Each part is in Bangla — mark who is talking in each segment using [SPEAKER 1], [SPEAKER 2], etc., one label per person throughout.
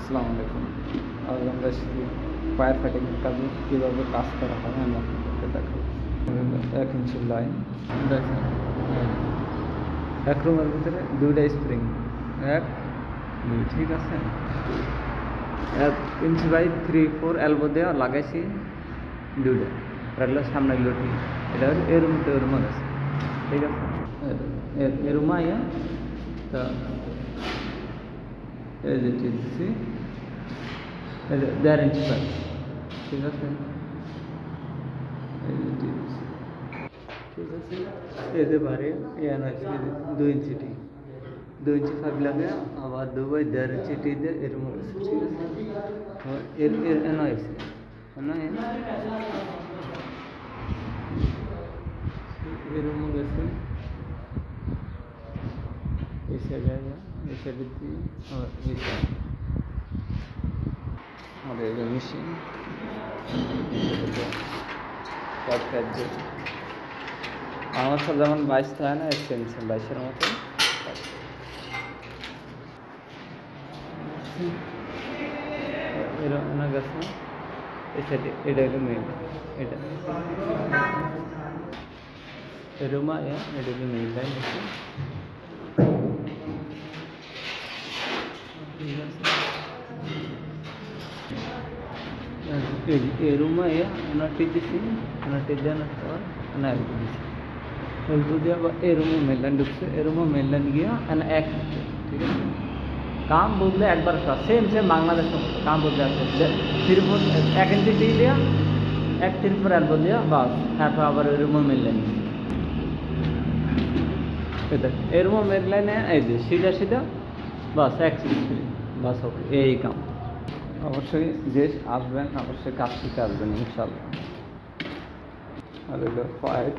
[SPEAKER 1] আসসালামু আলাইকুম। আজ আমরা শিখি ফায়ার ফাইটিং কাজে কীভাবে কাজ করা হয় আমি আপনাদেরকে দেখাবো। 1 ইঞ্চি লাইন দেখেন, এক রুমের ভিতরে 2টা স্প্রিং, 1 2, ঠিক আছে। 1 ইঞ্চি বাই 3/4 এলবো দেওয়া লাগাইছি 2টা, রাখলে সামনে লটি, এটা এ রুম তো রুমে গেছে, ঠিক আছে। এ রুমে আইয়া তা এই যে দিচ্ছি 1.5 ইঞ্চি পাইপ, ঠিক আছে। এই যে দিচ্ছি, ঠিক আছে। এই যে বারে ইয়ান আছে 2 ইঞ্চি টি, 2 ইঞ্চি পাইপ লাগে আবার 2 বাই 1.5 ইঞ্চি টি দিয়ে এরকম আছে, ঠিক আছে। এর এর এন আছে এরকম গেছে এই সাইডে, এই সাইডে দিয়ে আর এই সাইড আমাদের এই যে মেশিন আমার সব যেমন 22 থাকে না, সেম 22-এর মতো। এরকম গেছে এই সাইডে, এটা হলো মেইন, এটা এরকম আয়া এটা হলো মেইন লাইন আছে, ঠিক আছে। এরকম আয়া ওনারটি দিছি, ওনারটি দেওয়ার পর এলবো দিছি, এলবো দিয়ে আবার এরকম মেইন লাইন ঢুকছে, এরকম মেইন লাইন গিয়া এক, ঠিক আছে। কাম বদলে একবার সেম বাংলাদেশের মতো কাম বদলে আছে। 1 ইঞ্চি টি দিয়া 1 3/4 এলবো দিয়া বাস, তারপর আবার এরকম মেইন লাইন, এটা এরকম মেইন লাইনে এই যে সিধা সিধা বাস 1 ইঞ্চি বাস, ওকে, এই কাম। অবশ্যই যে আসবেন অবশ্যই কাজ শিখে আসবেন ইনশাল্লাহ। আর হলো ফাইট,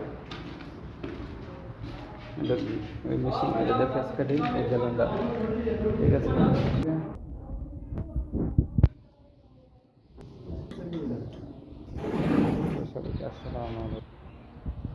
[SPEAKER 1] ওই মেশিন এটা ফেস কাটিং এই জায়গাটা, ঠিক আছে। আসসালামু আলাইকুম।